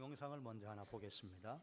동영상을 먼저 하나 보겠습니다.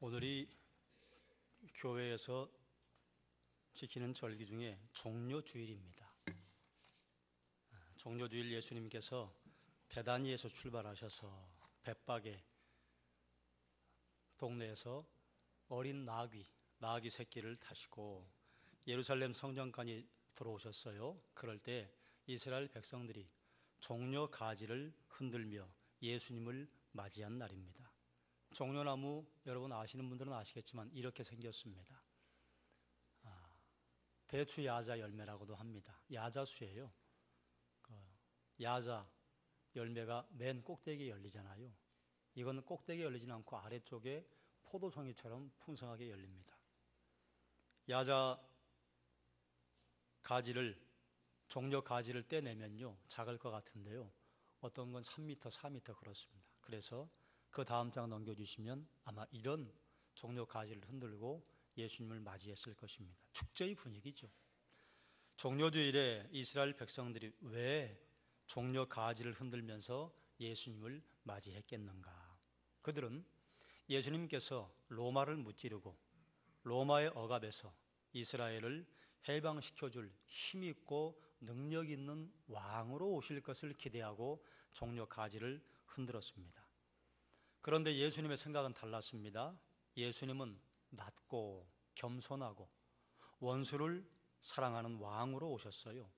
오늘이 교회에서 지키는 절기 중에 종려주일입니다. 종려주일 예수님께서 베다니에서 출발하셔서 벳박의 동네에서 어린 나귀 새끼를 타시고 예루살렘 성전까지 들어오셨어요. 그럴 때 이스라엘 백성들이 종려 가지를 흔들며 예수님을 맞이한 날입니다. 종려나무 여러분 아시는 분들은 아시겠지만 이렇게 생겼습니다. 대추 야자 열매라고도 합니다. 야자수예요. 야자 열매가 맨 꼭대기에 열리잖아요. 이건 꼭대기에 열리지는 않고 아래쪽에 포도송이처럼 풍성하게 열립니다. 야자 가지를 종려 가지를 떼내면요 작을 것 같은데요, 어떤 건 3m, 4m 그렇습니다. 그래서 그 다음 장 넘겨주시면 아마 이런 종려 가지를 흔들고 예수님을 맞이했을 것입니다. 축제의 분위기죠. 종려주일에 이스라엘 백성들이 왜 종려 가지를 흔들면서 예수님을 맞이했겠는가? 그들은 예수님께서 로마를 무찌르고 로마의 억압에서 이스라엘을 해방시켜줄 힘있고 능력 있는 왕으로 오실 것을 기대하고 종려 가지를 흔들었습니다. 그런데 예수님의 생각은 달랐습니다. 예수님은 낮고 겸손하고 원수를 사랑하는 왕으로 오셨어요.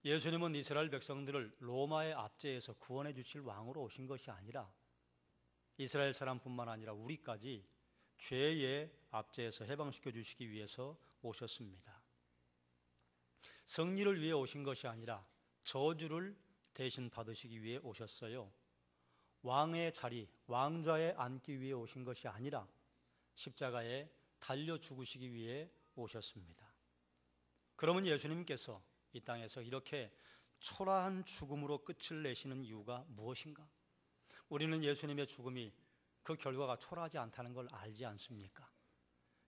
예수님은 이스라엘 백성들을 로마의 압제에서 구원해 주실 왕으로 오신 것이 아니라 이스라엘 사람뿐만 아니라 우리까지 죄의 압제에서 해방시켜 주시기 위해서 오셨습니다. 승리를 위해 오신 것이 아니라 저주를 대신 받으시기 위해 오셨어요. 왕의 자리, 왕좌에 앉기 위해 오신 것이 아니라 십자가에 달려 죽으시기 위해 오셨습니다. 그러면 예수님께서 이 땅에서 이렇게 초라한 죽음으로 끝을 내시는 이유가 무엇인가? 우리는 예수님의 죽음이 그 결과가 초라하지 않다는 걸 알지 않습니까?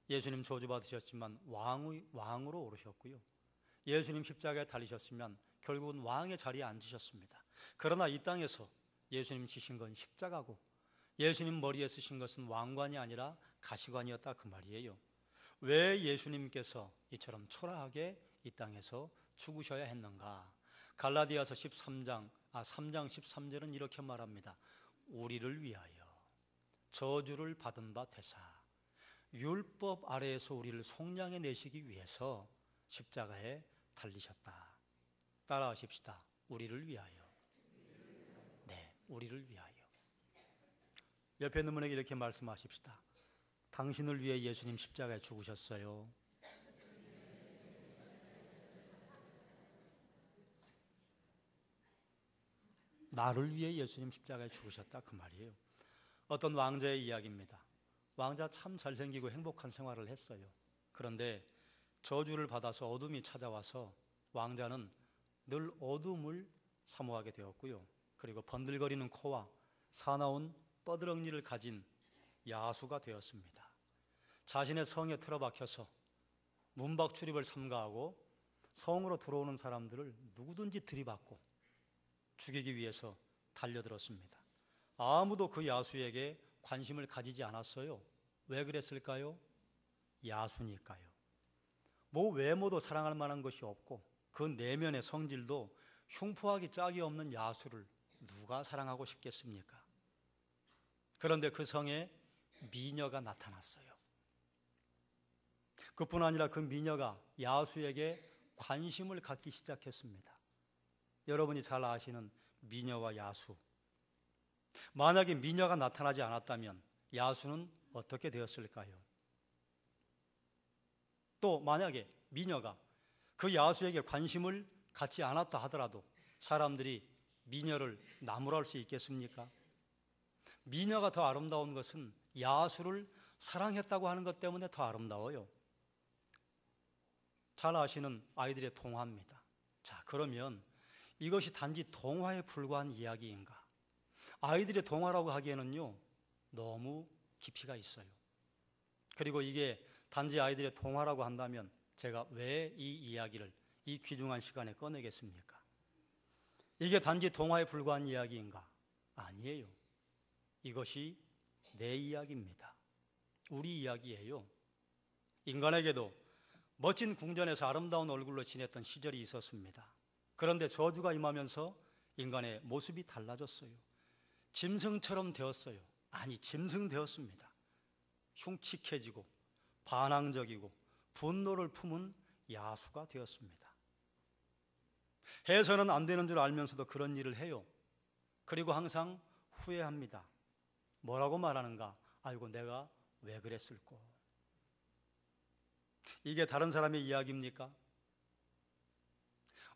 예수님 저주받으셨지만 왕으로 오르셨고요, 예수님 십자가에 달리셨으면 결국은 왕의 자리에 앉으셨습니다. 그러나 이 땅에서 예수님 지신 건 십자가고 예수님 머리에 쓰신 것은 왕관이 아니라 가시관이었다, 그 말이에요. 왜 예수님께서 이처럼 초라하게 이 땅에서 죽으셔야 했는가? 갈라디아서 3장 13절은 이렇게 말합니다. 우리를 위하여 저주를 받은 바 되사 율법 아래에서 우리를 속량해 내시기 위해서 십자가에 달리셨다. 따라하십시다. 우리를 위하여. 네, 우리를 위하여. 옆에 있는 분에게 이렇게 말씀하십시다. 당신을 위해 예수님 십자가에 죽으셨어요. 나를 위해 예수님 십자가에 죽으셨다, 그 말이에요. 어떤 왕자의 이야기입니다. 왕자 참 잘생기고 행복한 생활을 했어요. 그런데 저주를 받아서 어둠이 찾아와서 왕자는 늘 어둠을 사모하게 되었고요, 그리고 번들거리는 코와 사나운 뻐드렁니를 가진 야수가 되었습니다. 자신의 성에 틀어박혀서 문박 출입을 삼가하고 성으로 들어오는 사람들을 누구든지 들이받고 죽이기 위해서 달려들었습니다. 아무도 그 야수에게 관심을 가지지 않았어요. 왜 그랬을까요? 야수니까요. 뭐 외모도 사랑할 만한 것이 없고 그 내면의 성질도 흉포하기 짝이 없는 야수를 누가 사랑하고 싶겠습니까? 그런데 그 성에 미녀가 나타났어요. 그뿐 아니라 그 미녀가 야수에게 관심을 갖기 시작했습니다. 여러분이 잘 아시는 미녀와 야수. 만약에 미녀가 나타나지 않았다면 야수는 어떻게 되었을까요? 또 만약에 미녀가 그 야수에게 관심을 갖지 않았다 하더라도 사람들이 미녀를 나무랄 수 있겠습니까? 미녀가 더 아름다운 것은 야수를 사랑했다고 하는 것 때문에 더 아름다워요. 잘 아시는 아이들의 동화입니다. 자, 그러면 이것이 단지 동화에 불과한 이야기인가? 아이들의 동화라고 하기에는요, 너무 깊이가 있어요. 그리고 이게 단지 아이들의 동화라고 한다면 제가 왜 이 이야기를 이 귀중한 시간에 꺼내겠습니까? 이게 단지 동화에 불과한 이야기인가? 아니에요. 이것이 내 이야기입니다. 우리 이야기예요. 인간에게도 멋진 궁전에서 아름다운 얼굴로 지냈던 시절이 있었습니다. 그런데 저주가 임하면서 인간의 모습이 달라졌어요. 짐승처럼 되었어요. 아니, 짐승되었습니다. 흉측해지고 반항적이고 분노를 품은 야수가 되었습니다. 해서는 안 되는 줄 알면서도 그런 일을 해요. 그리고 항상 후회합니다. 뭐라고 말하는가? 아이고, 내가 왜 그랬을꼬? 이게 다른 사람의 이야기입니까?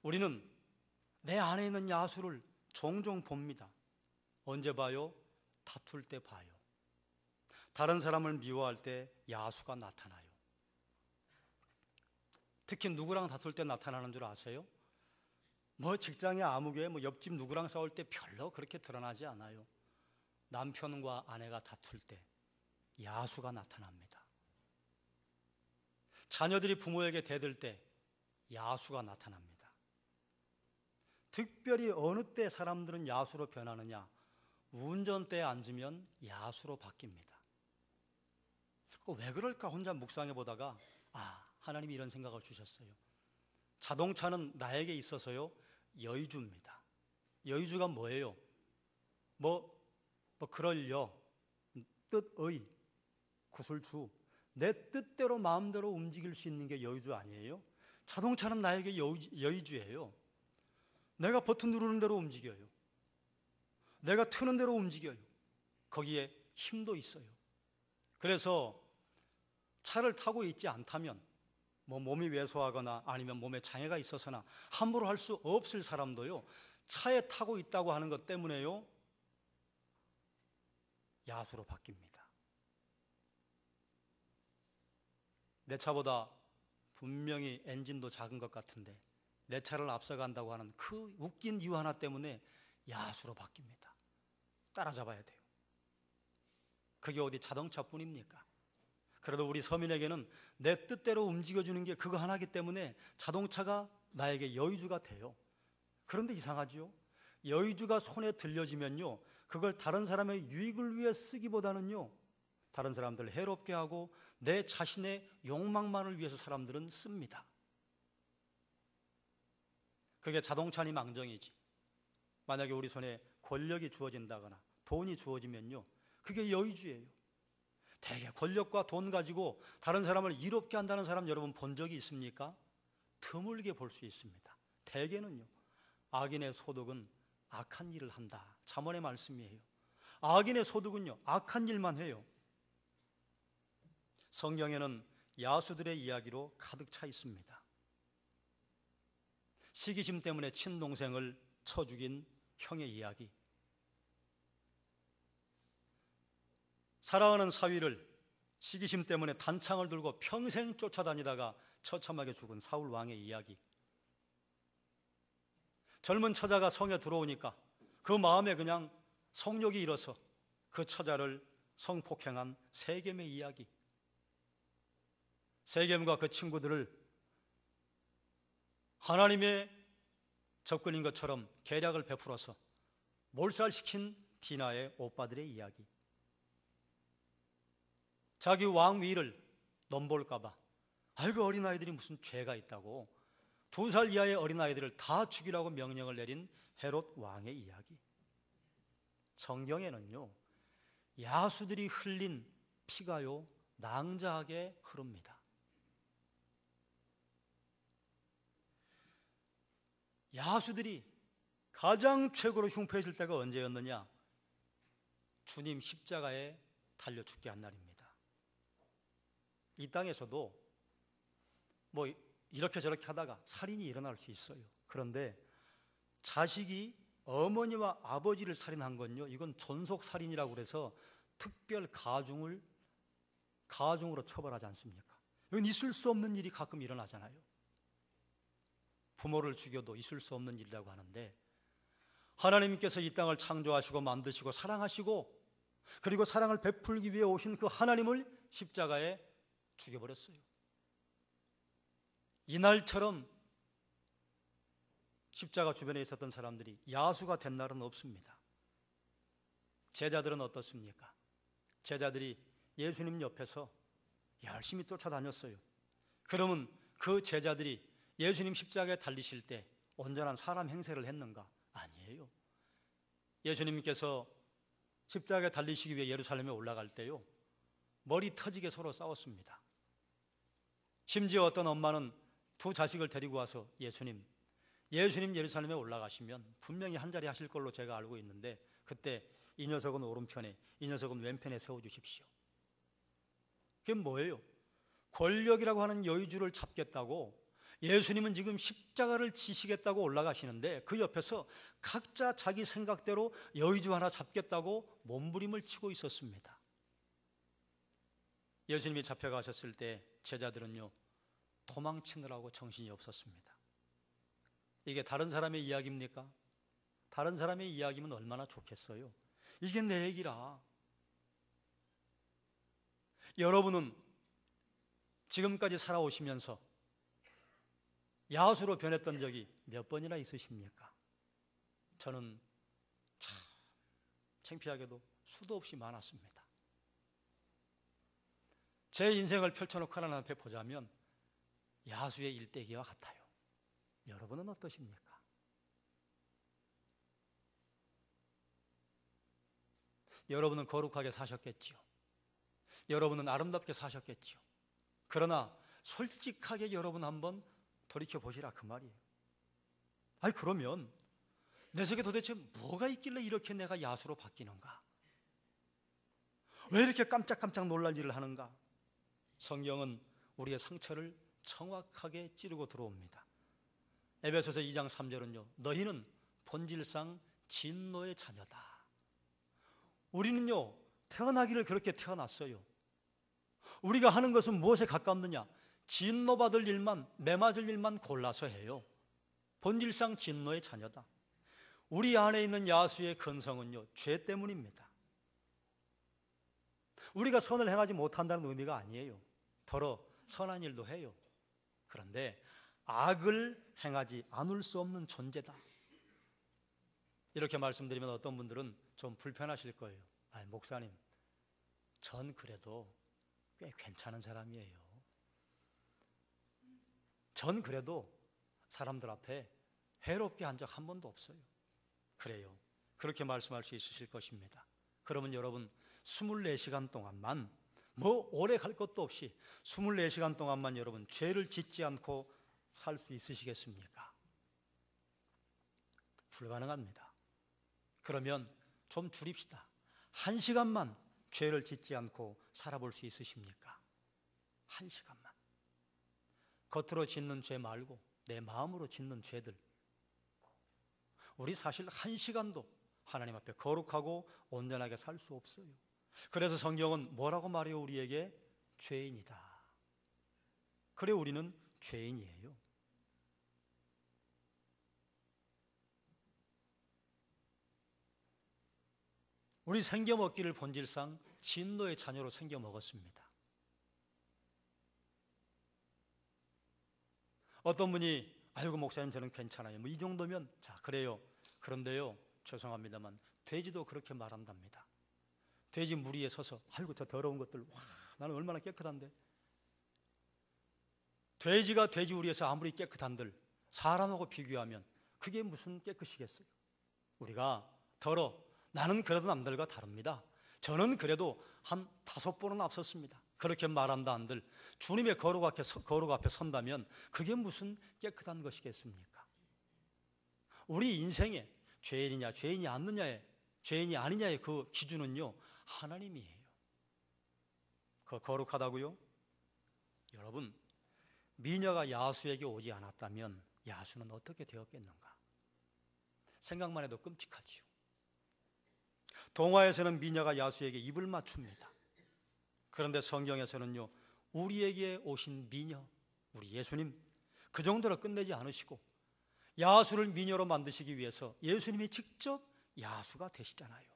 우리는 내 안에 있는 야수를 종종 봅니다. 언제 봐요? 다툴 때 봐요. 다른 사람을 미워할 때 야수가 나타나요. 특히 누구랑 다툴 때 나타나는 줄 아세요? 뭐 직장의 아무개, 뭐 옆집 누구랑 싸울 때 별로 그렇게 드러나지 않아요. 남편과 아내가 다툴 때 야수가 나타납니다. 자녀들이 부모에게 대들 때 야수가 나타납니다. 특별히 어느 때 사람들은 야수로 변하느냐? 운전대에 앉으면 야수로 바뀝니다. 왜 그럴까 혼자 묵상해 보다가 하나님이 이런 생각을 주셨어요. 자동차는 나에게 있어서요, 여의주입니다. 여의주가 뭐예요? 그럴려, 뜻의, 구슬주, 내 뜻대로 마음대로 움직일 수 있는 게 여의주 아니에요? 자동차는 나에게 여의주예요. 내가 버튼 누르는 대로 움직여요. 내가 트는 대로 움직여요. 거기에 힘도 있어요. 그래서 차를 타고 있지 않다면 몸이 왜소하거나 아니면 몸에 장애가 있어서나 함부로 할 수 없을 사람도요, 차에 타고 있다고 하는 것 때문에요, 야수로 바뀝니다. 내 차보다 분명히 엔진도 작은 것 같은데 내 차를 앞서간다고 하는 그 웃긴 이유 하나 때문에 야수로 바뀝니다. 따라잡아야 돼요. 그게 어디 자동차뿐입니까? 그래도 우리 서민에게는 내 뜻대로 움직여주는 게 그거 하나이기 때문에 자동차가 나에게 여유주가 돼요. 그런데 이상하죠? 여유주가 손에 들려지면요, 그걸 다른 사람의 유익을 위해 쓰기보다는요, 다른 사람들 해롭게 하고 내 자신의 욕망만을 위해서 사람들은 씁니다. 그게 자동차니 망정이지. 만약에 우리 손에 권력이 주어진다거나 돈이 주어지면요, 그게 여유주예요. 대개 권력과 돈 가지고 다른 사람을 이롭게 한다는 사람 여러분 본 적이 있습니까? 드물게 볼 수 있습니다. 대개는요, 악인의 소득은 악한 일을 한다. 잠언의 말씀이에요. 악인의 소득은요, 악한 일만 해요. 성경에는 야수들의 이야기로 가득 차 있습니다. 시기심 때문에 친동생을 쳐 죽인 형의 이야기, 사랑하는 사위를 시기심 때문에 단창을 들고 평생 쫓아다니다가 처참하게 죽은 사울 왕의 이야기, 젊은 처자가 성에 들어오니까 그 마음에 그냥 성욕이 일어서 그 처자를 성폭행한 세겜의 이야기, 세겜과 그 친구들을 하나님의 접근인 것처럼 계략을 베풀어서 몰살시킨 디나의 오빠들의 이야기, 자기 왕위를 넘볼까 봐 아이고 어린아이들이 무슨 죄가 있다고 2살 이하의 어린아이들을 다 죽이라고 명령을 내린 헤롯 왕의 이야기. 성경에는요, 야수들이 흘린 피가요 낭자하게 흐릅니다. 야수들이 가장 최고로 흉포해질 때가 언제였느냐? 주님 십자가에 달려 죽게 한 날입니다. 이 땅에서도 뭐 이렇게 저렇게 하다가 살인이 일어날 수 있어요. 그런데 자식이 어머니와 아버지를 살인한 건요, 이건 존속살인이라고 그래서 특별 가중으로 처벌하지 않습니까? 이건 있을 수 없는 일이 가끔 일어나잖아요. 부모를 죽여도 있을 수 없는 일이라고 하는데, 하나님께서 이 땅을 창조하시고 만드시고 사랑하시고 그리고 사랑을 베풀기 위해 오신 그 하나님을 십자가에 죽여버렸어요. 이날처럼 십자가 주변에 있었던 사람들이 야수가 된 날은 없습니다. 제자들은 어떻습니까? 제자들이 예수님 옆에서 열심히 쫓아다녔어요. 그러면 그 제자들이 예수님 십자가에 달리실 때 온전한 사람 행세를 했는가? 아니에요. 예수님께서 십자가에 달리시기 위해 예루살렘에 올라갈 때요, 머리 터지게 서로 싸웠습니다. 심지어 어떤 엄마는 2 자식을 데리고 와서 예수님 예루살렘에 올라가시면 분명히 한 자리 하실 걸로 제가 알고 있는데 그때 이 녀석은 오른편에 이 녀석은 왼편에 세워주십시오. 그게 뭐예요? 권력이라고 하는 여유주를 잡겠다고 예수님은 지금 십자가를 지시겠다고 올라가시는데 그 옆에서 각자 자기 생각대로 여유주 하나 잡겠다고 몸부림을 치고 있었습니다. 예수님이 잡혀가셨을 때 제자들은요, 도망치느라고 정신이 없었습니다. 이게 다른 사람의 이야기입니까? 다른 사람의 이야기면 얼마나 좋겠어요. 이게 내 얘기라. 여러분은 지금까지 살아오시면서 야수로 변했던 적이 몇 번이나 있으십니까? 저는 참 창피하게도 수도 없이 많았습니다. 제 인생을 펼쳐놓고 하나님 앞에 보자면 야수의 일대기와 같아요. 여러분은 어떠십니까? 여러분은 거룩하게 사셨겠지요. 여러분은 아름답게 사셨겠지요. 그러나 솔직하게 여러분 한번 돌이켜보시라 그 말이에요. 아니 그러면 내 속에 도대체 뭐가 있길래 이렇게 내가 야수로 바뀌는가? 왜 이렇게 깜짝깜짝 놀랄 일을 하는가? 성경은 우리의 상처를 정확하게 찌르고 들어옵니다. 에베소서 2장 3절은요, 너희는 본질상 진노의 자녀다. 우리는요, 태어나기를 그렇게 태어났어요. 우리가 하는 것은 무엇에 가깝느냐? 진노받을 일만, 매맞을 일만 골라서 해요. 본질상 진노의 자녀다. 우리 안에 있는 야수의 근성은요, 죄 때문입니다. 우리가 선을 행하지 못한다는 의미가 아니에요. 더러 선한 일도 해요. 그런데 악을 행하지 않을 수 없는 존재다. 이렇게 말씀드리면 어떤 분들은 좀 불편하실 거예요. 목사님, 전 그래도 꽤 괜찮은 사람이에요. 전 그래도 사람들 앞에 해롭게 한 적 한 번도 없어요. 그래요. 그렇게 말씀할 수 있으실 것입니다. 그러면 여러분 24시간 동안만, 뭐 오래 갈 것도 없이 24시간 동안만 여러분 죄를 짓지 않고 살 수 있으시겠습니까? 불가능합니다. 그러면 좀 줄입시다. 1시간만 죄를 짓지 않고 살아볼 수 있으십니까? 1시간만. 겉으로 짓는 죄 말고 내 마음으로 짓는 죄들, 우리 사실 1시간도 하나님 앞에 거룩하고 온전하게 살 수 없어요. 그래서 성경은 뭐라고 말해요? 우리에게 죄인이다. 그래, 우리는 죄인이에요. 우리 생겨먹기를 본질상 진노의 자녀로 생겨먹었습니다. 어떤 분이 아이고 목사님 저는 괜찮아요, 뭐 이 정도면, 자 그래요. 그런데요, 죄송합니다만 돼지도 그렇게 말한답니다. 돼지 무리에 서서 아이고 저 더러운 것들, 와 나는 얼마나 깨끗한데. 돼지가 돼지 우리에서 아무리 깨끗한들 사람하고 비교하면 그게 무슨 깨끗이겠어요. 우리가 나는 그래도 남들과 다릅니다. 저는 그래도 한 5번은 앞섰습니다. 그렇게 말한다 한들 주님의 거룩 앞에 선다면 그게 무슨 깨끗한 것이겠습니까? 우리 인생에 죄인이냐 죄인이 아니냐의 그 기준은요, 하나님이에요. 그 거룩하다고요? 여러분, 미녀가 야수에게 오지 않았다면 야수는 어떻게 되었겠는가? 생각만 해도 끔찍하지요. 동화에서는 미녀가 야수에게 입을 맞춥니다. 그런데 성경에서는요, 우리에게 오신 미녀, 우리 예수님, 그 정도로 끝내지 않으시고 야수를 미녀로 만드시기 위해서 예수님이 직접 야수가 되시잖아요.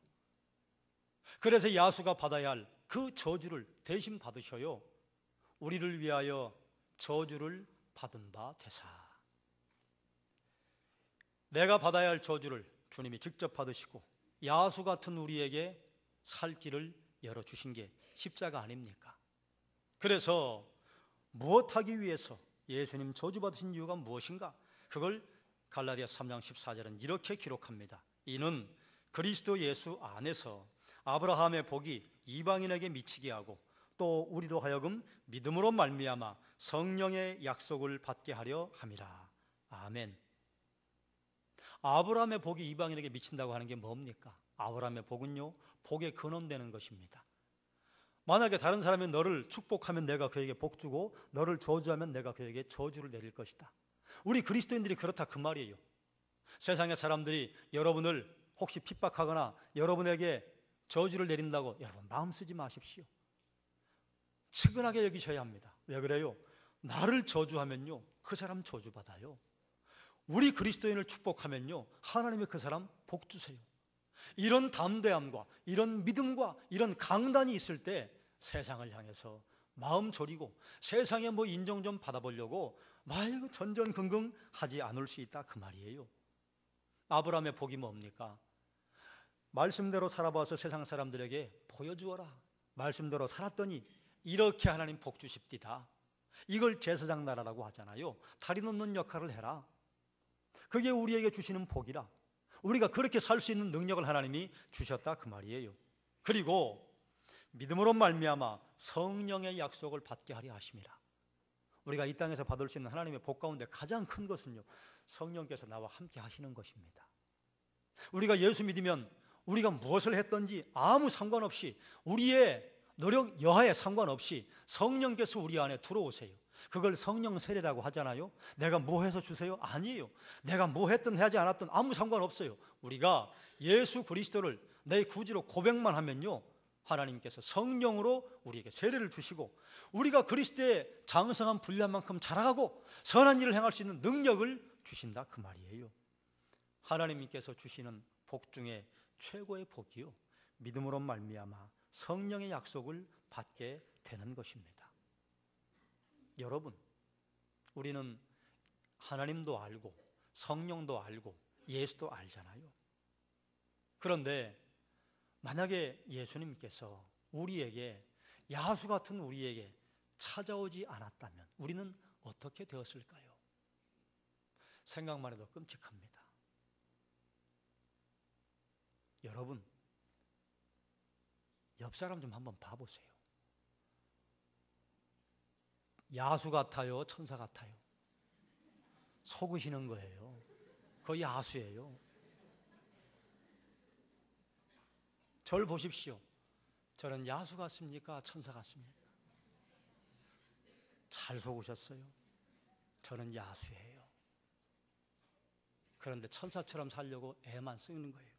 그래서 야수가 받아야 할 그 저주를 대신 받으셔요. 우리를 위하여 저주를 받은 바 되사. 내가 받아야 할 저주를 주님이 직접 받으시고 야수 같은 우리에게 살 길을 열어주신 게 십자가 아닙니까? 그래서 무엇하기 위해서 예수님 저주받으신 이유가 무엇인가? 그걸 갈라디아 3장 14절은 이렇게 기록합니다. 이는 그리스도 예수 안에서 아브라함의 복이 이방인에게 미치게 하고 또 우리로 하여금 믿음으로 말미암아 성령의 약속을 받게 하려 함이라. 아멘. 아브라함의 복이 이방인에게 미친다고 하는 게 뭡니까? 아브라함의 복은요, 복의 근원되는 것입니다. 만약에 다른 사람이 너를 축복하면 내가 그에게 복 주고 너를 저주하면 내가 그에게 저주를 내릴 것이다. 우리 그리스도인들이 그렇다 그 말이에요. 세상의 사람들이 여러분을 혹시 핍박하거나 여러분에게 저주를 내린다고 여러분 마음 쓰지 마십시오. 측은하게 여기셔야 합니다. 왜 그래요? 나를 저주하면요, 그 사람 저주받아요. 우리 그리스도인을 축복하면요, 하나님이 그 사람 복 주세요. 이런 담대함과 이런 믿음과 이런 강단이 있을 때 세상을 향해서 마음 졸이고 세상에 뭐 인정 좀 받아보려고 막 전전긍긍 하지 않을 수 있다 그 말이에요. 아브라함의 복이 뭡니까? 말씀대로 살아봐서 세상 사람들에게 보여주어라. 말씀대로 살았더니 이렇게 하나님 복 주십디다. 이걸 제사장 나라라고 하잖아요. 다리 놓는 역할을 해라. 그게 우리에게 주시는 복이라. 우리가 그렇게 살 수 있는 능력을 하나님이 주셨다 그 말이에요. 그리고 믿음으로 말미암아 성령의 약속을 받게 하려 하심이라. 우리가 이 땅에서 받을 수 있는 하나님의 복 가운데 가장 큰 것은요, 성령께서 나와 함께 하시는 것입니다. 우리가 예수 믿으면 우리가 무엇을 했든지 아무 상관없이, 우리의 노력 여하에 상관없이 성령께서 우리 안에 들어오세요. 그걸 성령 세례라고 하잖아요. 내가 뭐 해서 주세요? 아니에요. 내가 뭐 했든 하지 않았든 아무 상관없어요. 우리가 예수 그리스도를 내 구주로 고백만 하면요, 하나님께서 성령으로 우리에게 세례를 주시고 우리가 그리스도의 장성한 분량만큼 자라가고 선한 일을 행할 수 있는 능력을 주신다 그 말이에요. 하나님께서 주시는 복 중에 최고의 복이요, 믿음으로 말미암아 성령의 약속을 받게 되는 것입니다. 여러분, 우리는 하나님도 알고 성령도 알고 예수도 알잖아요. 그런데 만약에 예수님께서 우리에게, 야수 같은 우리에게 찾아오지 않았다면 우리는 어떻게 되었을까요? 생각만 해도 끔찍합니다. 여러분, 옆 사람 좀 한번 봐보세요. 야수 같아요? 천사 같아요? 속으시는 거예요. 거의 야수예요. 저를 보십시오. 저는 야수 같습니까? 천사 같습니까? 잘 속으셨어요. 저는 야수예요. 그런데 천사처럼 살려고 애만 쓰는 거예요.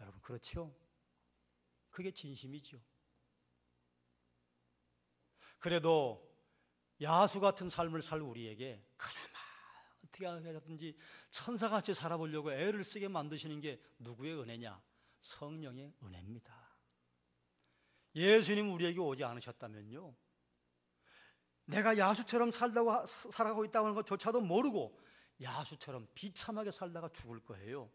여러분, 그렇죠? 그게 진심이죠. 그래도 야수 같은 삶을 살 우리에게 그나마 어떻게 하든지 천사같이 살아보려고 애를 쓰게 만드시는 게 누구의 은혜냐? 성령의 은혜입니다. 예수님 우리에게 오지 않으셨다면요, 내가 야수처럼 살아가고 있다고 하는 것조차도 모르고 야수처럼 비참하게 살다가 죽을 거예요.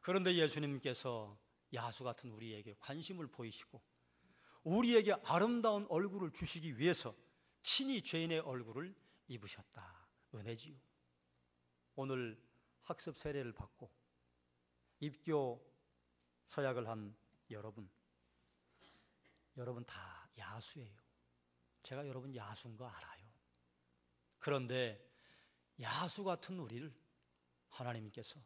그런데 예수님께서 야수 같은 우리에게 관심을 보이시고 우리에게 아름다운 얼굴을 주시기 위해서 친히 죄인의 얼굴을 입으셨다. 은혜지요. 오늘 학습 세례를 받고 입교 서약을 한 여러분 다 야수예요. 제가 여러분 야수인 거 알아요. 그런데 야수 같은 우리를 하나님께서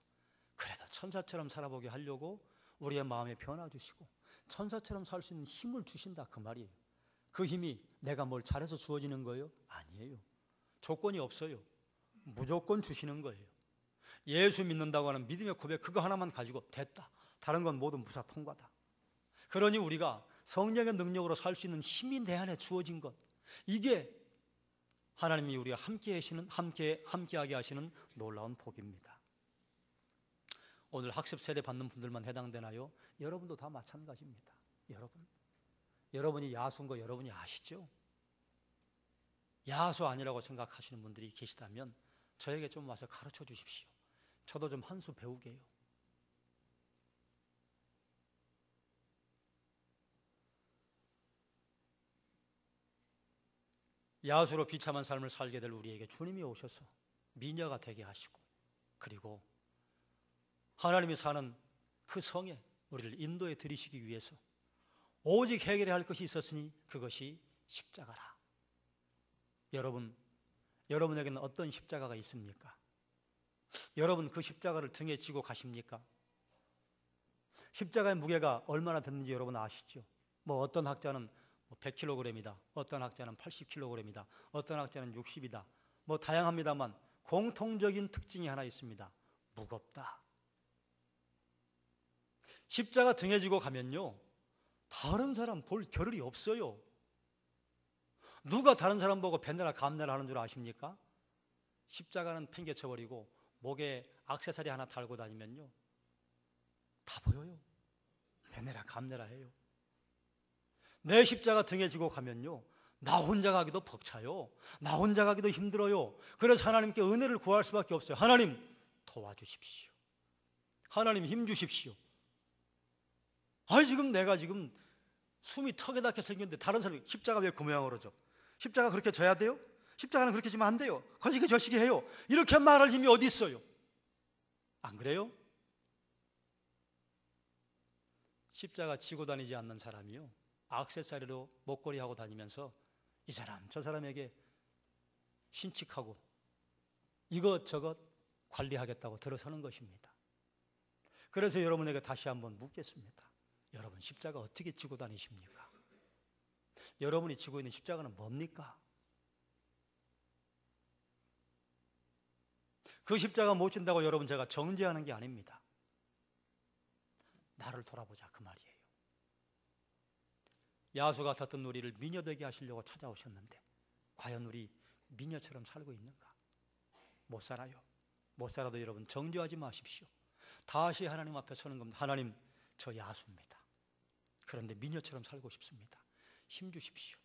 그래도 천사처럼 살아보게 하려고 우리의 마음에 변화 주시고 천사처럼 살 수 있는 힘을 주신다 그 말이에요. 그 힘이 내가 뭘 잘해서 주어지는 거예요? 아니에요. 조건이 없어요. 무조건 주시는 거예요. 예수 믿는다고 하는 믿음의 고백 그거 하나만 가지고 됐다. 다른 건 모두 무사 통과다. 그러니 우리가 성령의 능력으로 살 수 있는 힘이 내 안에 주어진 것, 이게 하나님이 우리가 함께하게 하시는 놀라운 복입니다. 오늘 학습 세례 받는 분들만 해당되나요? 여러분도 다 마찬가지입니다. 여러분이 야수인 거 여러분이 아시죠? 야수 아니라고 생각하시는 분들이 계시다면 저에게 좀 와서 가르쳐 주십시오. 저도 좀 한 수 배우게요. 야수로 비참한 삶을 살게 될 우리에게 주님이 오셔서 미녀가 되게 하시고, 그리고 하나님이 사는 그 성에 우리를 인도해 드리시기 위해서 오직 해결해야 할 것이 있었으니 그것이 십자가라. 여러분에게는 어떤 십자가가 있습니까? 여러분 그 십자가를 등에 지고 가십니까? 십자가의 무게가 얼마나 됐는지 여러분 아시죠? 어떤 학자는 100kg이다, 어떤 학자는 80kg이다, 어떤 학자는 60이다. 다양합니다만 공통적인 특징이 하나 있습니다. 무겁다. 십자가 등에 지고 가면요, 다른 사람 볼 겨를이 없어요. 누가 다른 사람 보고 밴드나 감내라 하는 줄 아십니까? 십자가는 팽개쳐버리고 목에 액세서리 하나 달고 다니면요, 다 보여요. 밴드나 감내라 해요. 내 십자가 등에 지고 가면요, 나 혼자 가기도 벅차요. 나 혼자 가기도 힘들어요. 그래서 하나님께 은혜를 구할 수밖에 없어요. 하나님 도와주십시오. 하나님 힘 주십시오. 내가 숨이 턱에 닿게 생겼는데 다른 사람이 십자가 왜 그 모양으로 져? 십자가 그렇게 져야 돼요? 십자가는 그렇게 지면 안 돼요. 거시기 저시기 해요. 이렇게 말할 힘이 어디 있어요? 안 그래요? 십자가 지고 다니지 않는 사람이요, 액세서리로 목걸이 하고 다니면서 이 사람 저 사람에게 신칙하고 이것저것 관리하겠다고 들어서는 것입니다. 그래서 여러분에게 다시 한번 묻겠습니다. 여러분 십자가 어떻게 지고 다니십니까? 여러분이 지고 있는 십자가는 뭡니까? 그 십자가 못 진다고 여러분 제가 정죄하는 게 아닙니다. 나를 돌아보자 그 말이에요. 야수가 섰던 우리를 미녀되게 하시려고 찾아오셨는데 과연 우리 미녀처럼 살고 있는가? 못 살아요. 못 살아도 여러분 정죄하지 마십시오. 다시 하나님 앞에 서는 겁니다. 하나님, 저 야수입니다. 그런데 미녀처럼 살고 싶습니다. 힘 주십시오.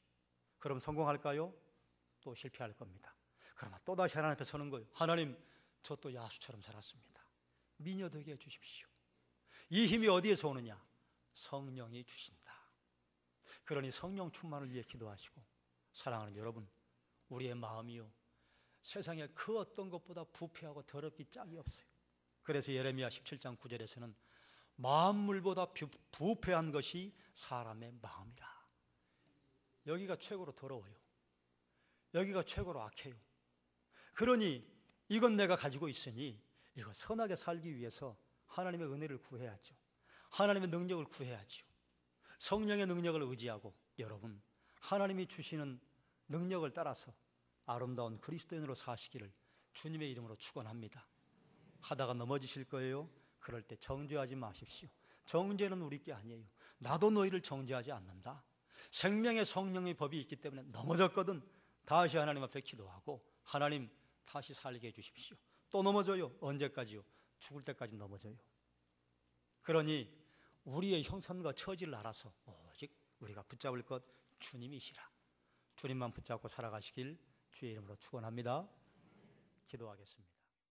그럼 성공할까요? 또 실패할 겁니다. 그러나 또다시 하나님 앞에 서는 거예요. 하나님, 저 또 야수처럼 살았습니다. 미녀 되게 해주십시오. 이 힘이 어디에서 오느냐? 성령이 주신다. 그러니 성령 충만을 위해 기도하시고, 사랑하는 여러분, 우리의 마음이요, 세상에 그 어떤 것보다 부패하고 더럽기 짝이 없어요. 그래서 예레미야 17장 9절에서는 만물보다 부패한 것이 사람의 마음이라. 여기가 최고로 더러워요. 여기가 최고로 악해요. 그러니 이건 내가 가지고 있으니 이거 선하게 살기 위해서 하나님의 은혜를 구해야죠. 하나님의 능력을 구해야죠. 성령의 능력을 의지하고 여러분, 하나님이 주시는 능력을 따라서 아름다운 그리스도인으로 사시기를 주님의 이름으로 축원합니다. 하다가 넘어지실 거예요. 그럴 때 정죄하지 마십시오. 정죄는 우리 게 아니에요. 나도 너희를 정죄하지 않는다. 생명의 성령의 법이 있기 때문에 넘어졌거든 다시 하나님 앞에 기도하고, 하나님 다시 살게 해주십시오. 또 넘어져요. 언제까지요? 죽을 때까지 넘어져요. 그러니 우리의 형편과 처지를 알아서 오직 우리가 붙잡을 것 주님이시라. 주님만 붙잡고 살아가시길 주의 이름으로 축원합니다. 기도하겠습니다.